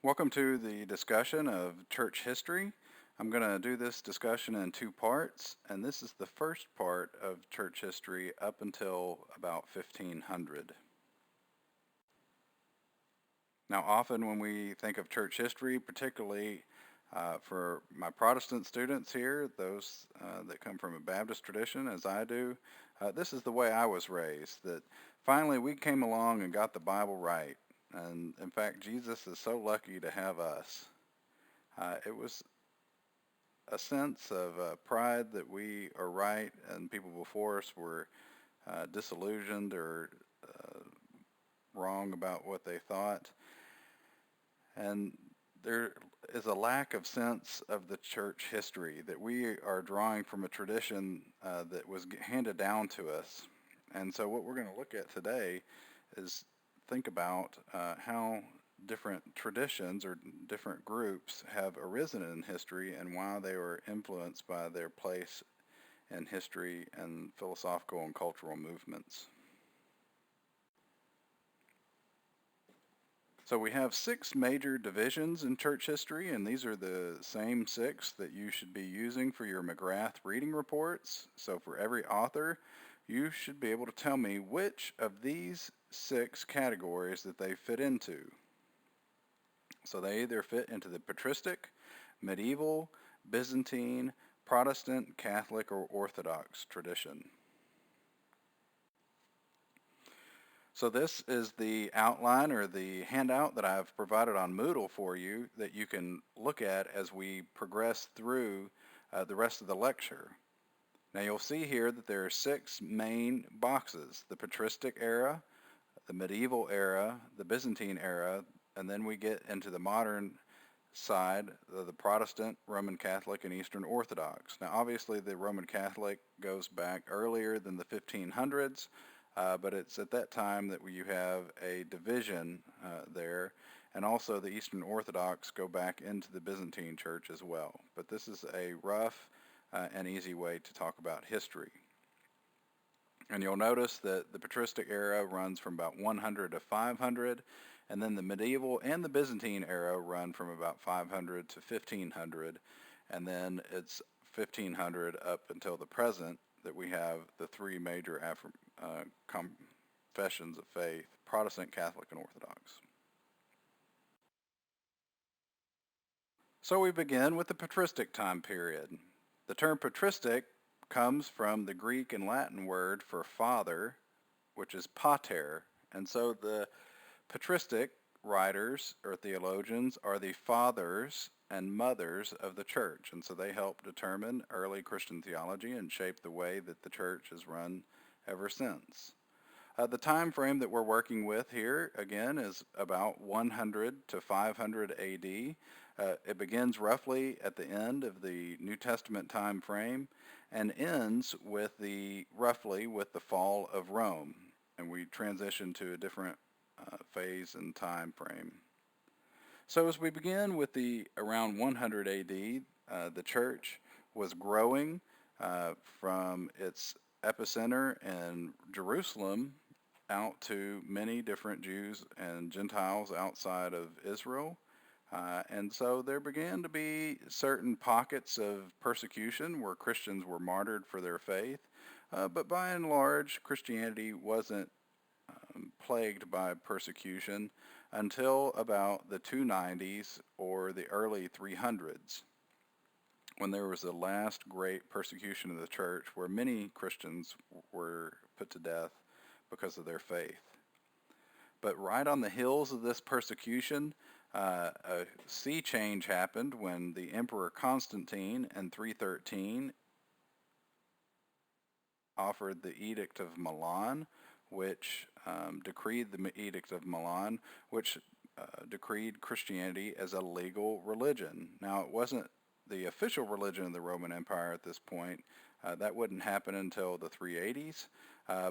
Welcome to the discussion of church history. I'm going to do this discussion in two parts, and this is the first part of church history up until about 1500. Now, often when we think of church history, particularly for my Protestant students here, those that come from a Baptist tradition, as I do, this is the way I was raised, that finally we came along and got the Bible right. And in fact, Jesus is so lucky to have us. It was a sense of pride that we are right and people before us were disillusioned or wrong about what they thought. And there is a lack of sense of the church history, that we are drawing from a tradition that was handed down to us. And so what we're going to look at today is think about how different traditions or different groups have arisen in history and why they were influenced by their place in history and philosophical and cultural movements. So we have 6 major divisions in church history, and these are the same 6 that you should be using for your McGrath reading reports. So for every author, you should be able to tell me which of these 6 categories that they fit into. So they either fit into the patristic, medieval, Byzantine, Protestant, Catholic, or Orthodox tradition. So this is the outline or the handout that I've provided on Moodle for you that you can look at as we progress through the rest of the lecture. Now you'll see here that there are 6 main boxes: the patristic era, the medieval era, the Byzantine era, and then we get into the modern side, the Protestant, Roman Catholic, and Eastern Orthodox. Now obviously the Roman Catholic goes back earlier than the 1500s, but it's at that time that you have a division there, and also the Eastern Orthodox go back into the Byzantine Church as well. But this is a rough and easy way to talk about history. And you'll notice that the patristic era runs from about 100 to 500, and then the medieval and the Byzantine era run from about 500 to 1500, and then it's 1500 up until the present that we have the 3 major confessions of faith: Protestant, Catholic, and Orthodox. So we begin with the patristic time period. The term patristic comes from the Greek and Latin word for father, which is pater, and so the patristic writers or theologians are the fathers and mothers of the church, and so they help determine early Christian theology and shape the way that the church has run ever since. The time frame that we're working with here, again, is about 100 to 500 AD. It begins roughly at the end of the New Testament time frame and ends with roughly with the fall of Rome, and we transition to a different phase and time frame. So as we begin with the around 100 AD, the church was growing from its epicenter in Jerusalem out to many different Jews and Gentiles outside of Israel. And so there began to be certain pockets of persecution where Christians were martyred for their faith. But by and large, Christianity wasn't plagued by persecution until about the 290s or the early 300s, when there was the last great persecution of the church where many Christians were put to death because of their faith. But right on the heels of this persecution, a sea change happened when the Emperor Constantine in 313 offered the Edict of Milan, which decreed the Edict of Milan, which decreed Christianity as a legal religion. Now, it wasn't the official religion of the Roman Empire at this point. That wouldn't happen until the 380s,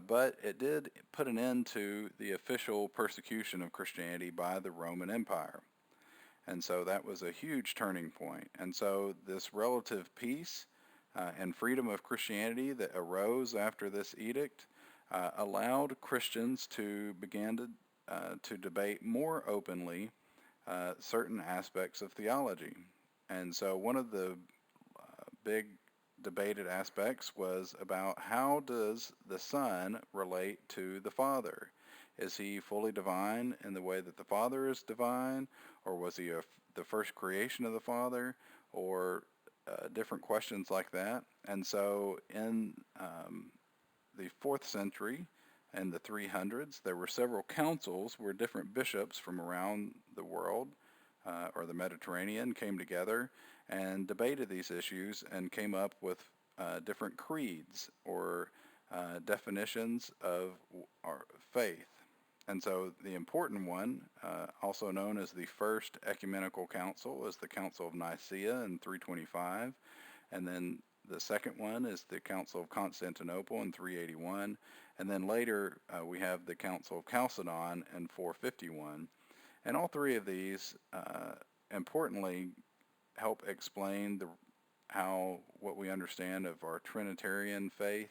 but it did put an end to the official persecution of Christianity by the Roman Empire. And so that was a huge turning point. And so this relative peace and freedom of Christianity that arose after this edict allowed Christians to begin to debate more openly certain aspects of theology. And so one of the big debated aspects was about how does the Son relate to the Father? Is he fully divine in the way that the Father is divine, or was he the first creation of the Father, or different questions like that? And so in the 4th century and the 300s, there were several councils where different bishops from around the world or the Mediterranean came together and debated these issues and came up with different creeds or definitions of our faith. And so the important one, also known as the First Ecumenical Council, is the Council of Nicaea in 325. And then the second one is the Council of Constantinople in 381. And then later we have the Council of Chalcedon in 451. And all three of these, importantly, help explain how what we understand of our Trinitarian faith,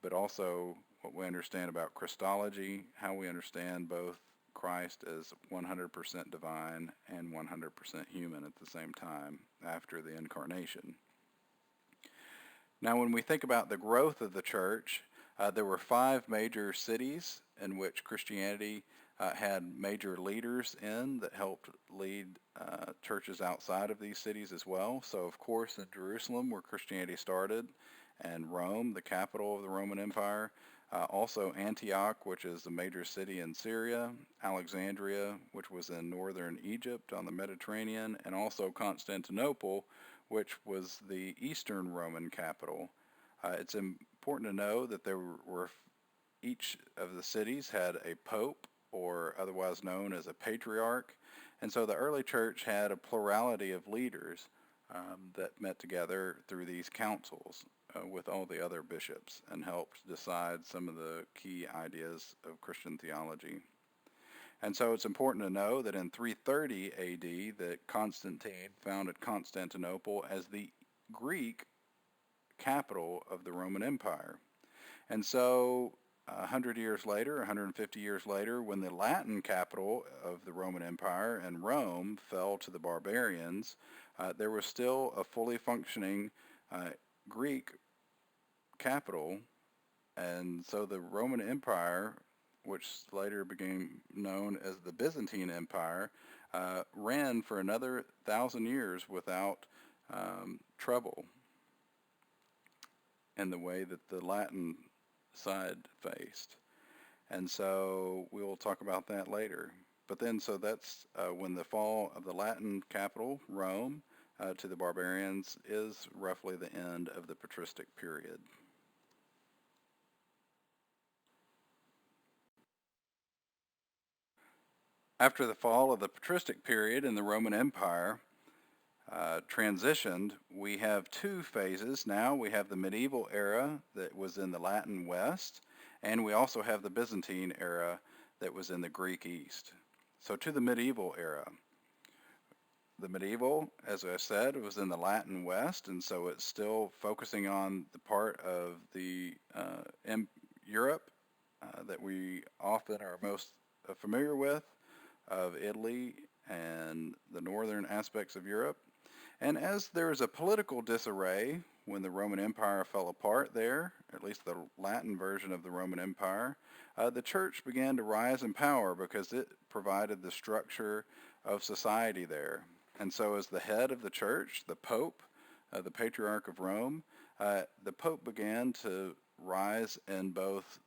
but also what we understand about Christology, how we understand both Christ as 100% divine and 100% human at the same time after the incarnation. Now, when we think about the growth of the church, there were 5 major cities in which Christianity had major leaders in that helped lead churches outside of these cities as well. So, of course, in Jerusalem, where Christianity started, and Rome, the capital of the Roman Empire, also Antioch, which is a major city in Syria, Alexandria, which was in northern Egypt on the Mediterranean, and also Constantinople, which was the Eastern Roman capital. It's important to know that each of the cities had a pope, or otherwise known as a patriarch, and so the early church had a plurality of leaders that met together through these councils with all the other bishops and helped decide some of the key ideas of Christian theology. And so it's important to know that in 330 AD that Constantine founded Constantinople as the Greek capital of the Roman Empire. And so 100 years later, 150 years later, when the Latin capital of the Roman Empire and Rome fell to the barbarians, there was still a fully functioning Greek capital, and so the Roman Empire, which later became known as the Byzantine Empire, ran for another 1,000 years without trouble in the way that the Latin side faced. And so we will talk about that later. But then, so that's when the fall of the Latin capital, Rome, to the barbarians is roughly the end of the patristic period. After the fall of the patristic period in the Roman Empire transitioned, we have 2 phases now. We have the medieval era that was in the Latin West, and we also have the Byzantine era that was in the Greek East. So to the medieval era. The medieval, as I said, was in the Latin West, and so it's still focusing on the part of the Europe that we often are most familiar with, of Italy and the northern aspects of Europe. And as there is a political disarray when the Roman Empire fell apart there, at least the Latin version of the Roman Empire, the church began to rise in power because it provided the structure of society there. And so as the head of the church, the Pope, the Patriarch of Rome, the Pope began to rise in both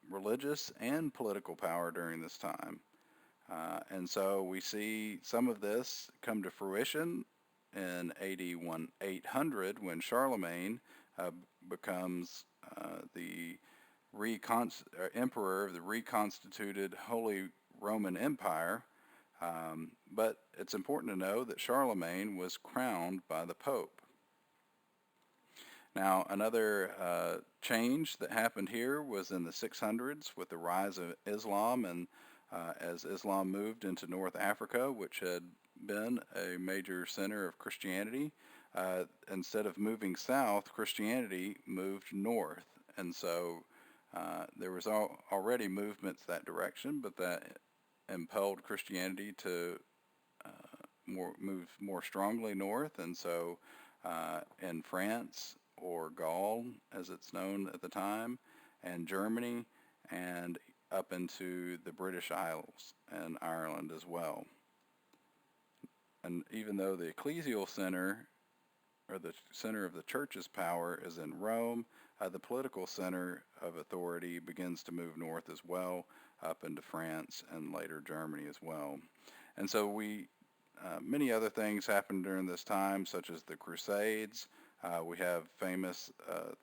religious and political power during this time. And so we see some of this come to fruition in AD 800 when Charlemagne becomes the emperor of the reconstituted Holy Roman Empire. But it's important to know that Charlemagne was crowned by the Pope. Now, another change that happened here was in the 600s with the rise of Islam, and as Islam moved into North Africa, which had been a major center of Christianity, instead of moving south, Christianity moved north. And so there was already movements that direction, but that impelled Christianity to moved more strongly north, and so in France, or Gaul as it's known at the time, and Germany, and up into the British Isles and Ireland as well. And even though the ecclesial center, or the center of the church's power, is in Rome, the political center of authority begins to move north as well, up into France and later Germany as well. And so many other things happened during this time, such as the Crusades. We have famous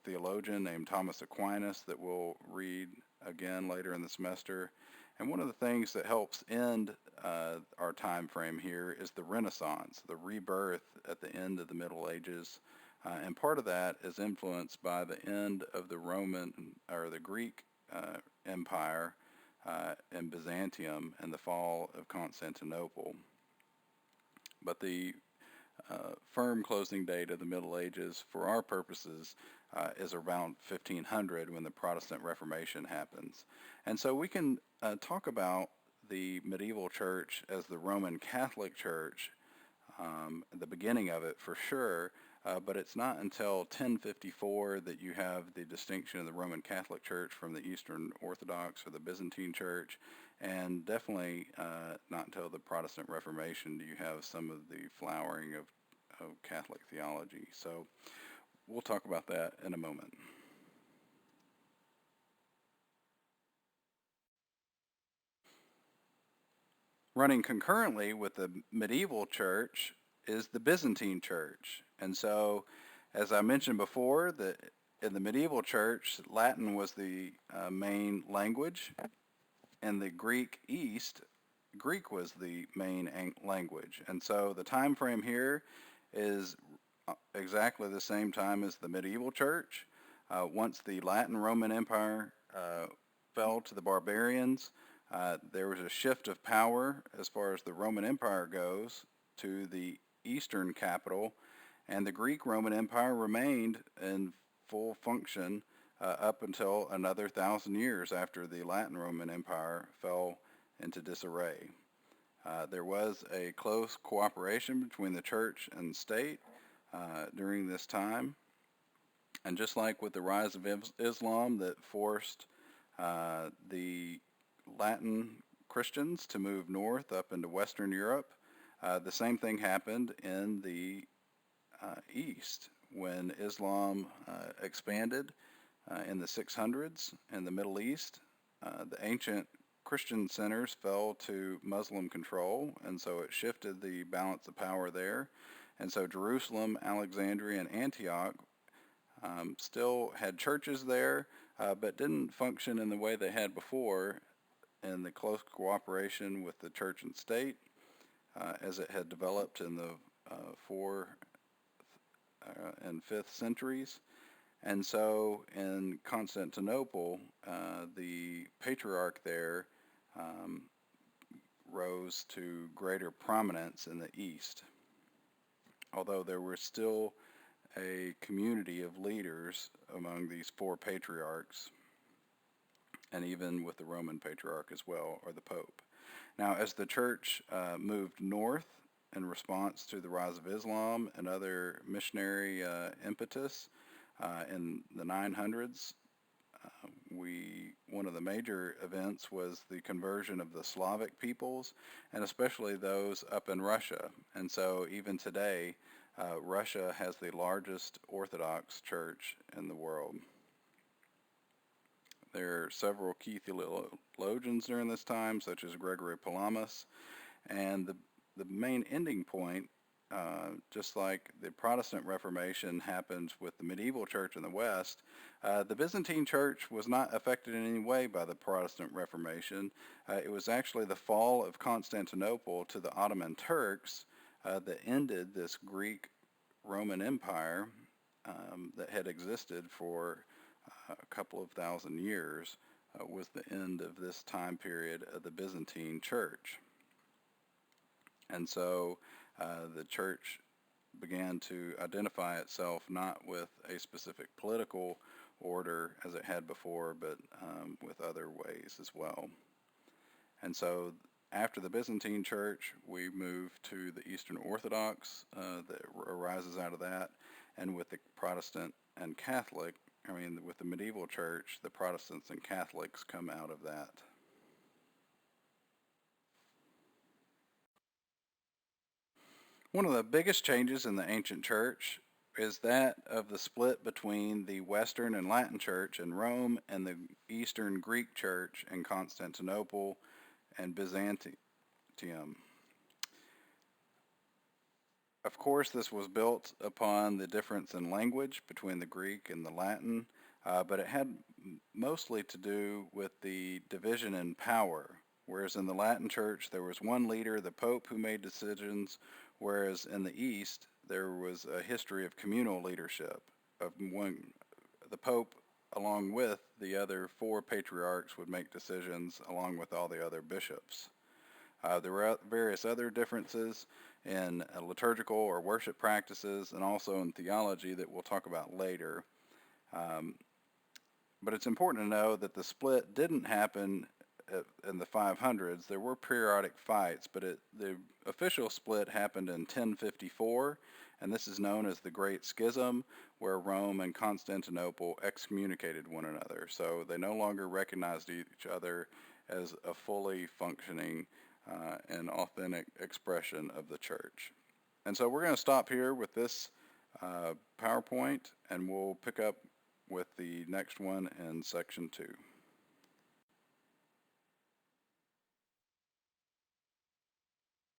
theologian named Thomas Aquinas that we'll read again later in the semester. And one of the things that helps end our time frame here is the Renaissance, the rebirth at the end of the Middle Ages. And part of that is influenced by the end of the Roman or the Greek Empire in Byzantium and the fall of Constantinople. But the firm closing date of the Middle Ages, for our purposes, is around 1500 when the Protestant Reformation happens. And so we can talk about the medieval church as the Roman Catholic Church, the beginning of it for sure, but it's not until 1054 that you have the distinction of the Roman Catholic Church from the Eastern Orthodox or the Byzantine Church, and definitely not until the Protestant Reformation do you have some of the flowering of Catholic theology. So we'll talk about that in a moment. Running concurrently with the medieval church is the Byzantine church. And so, as I mentioned before, in the medieval church, Latin was the main language. In the Greek East, Greek was the main language. And so the time frame here is exactly the same time as the medieval church. Once the Latin Roman Empire fell to the barbarians, there was a shift of power as far as the Roman Empire goes to the eastern capital, and the Greek Roman Empire remained in full function up until another 1,000 years after the Latin Roman Empire fell into disarray. There was a close cooperation between the church and state during this time, and just like with the rise of Islam that forced the Latin Christians to move north up into Western Europe, the same thing happened in the East when Islam expanded in the 600s in the Middle East. The ancient Christian centers fell to Muslim control, and so it shifted the balance of power there. And so Jerusalem, Alexandria, and Antioch still had churches there, but didn't function in the way they had before, in the close cooperation with the church and state as it had developed in the 4th and 5th centuries. And so in Constantinople, the patriarch there rose to greater prominence in the east, although there was still a community of leaders among these 4 patriarchs, and even with the Roman patriarch as well, or the Pope. Now, as the church moved north in response to the rise of Islam and other missionary impetus in the 900s, one of the major events was the conversion of the Slavic peoples, and especially those up in Russia. And so even today, Russia has the largest Orthodox church in the world. There are several key theologians during this time, such as Gregory Palamas, and the main ending point, just like the Protestant Reformation happened with the medieval church in the West, the Byzantine church was not affected in any way by the Protestant Reformation. It was actually the fall of Constantinople to the Ottoman Turks that ended this Greek Roman Empire that had existed for a couple of thousand years, was the end of this time period of the Byzantine church. And so the church began to identify itself not with a specific political order as it had before, but with other ways as well. And so After the Byzantine Church, we move to the Eastern Orthodox that arises out of that, and with the Protestant and Catholic, with the medieval church, the Protestants and Catholics come out of that. One of the biggest changes in the ancient church is that of the split between the Western and Latin church in Rome and the Eastern Greek church in Constantinople and Byzantium. Of course, this was built upon the difference in language between the Greek and the Latin, but it had mostly to do with the division in power. Whereas in the Latin church, there was one leader, the Pope, who made decisions, whereas in the East, there was a history of communal leadership, of the Pope, along with the other four patriarchs, would make decisions along with all the other bishops. There were various other differences in liturgical or worship practices and also in theology that we'll talk about later. Um, but it's important to know that the split didn't happen in the 500s. There were periodic fights, but the official split happened in 1054, and this is known as the Great Schism, where Rome and Constantinople excommunicated one another. So they no longer recognized each other as a fully functioning and authentic expression of the church. And so we're going to stop here with this PowerPoint, and we'll pick up with the next one in section 2.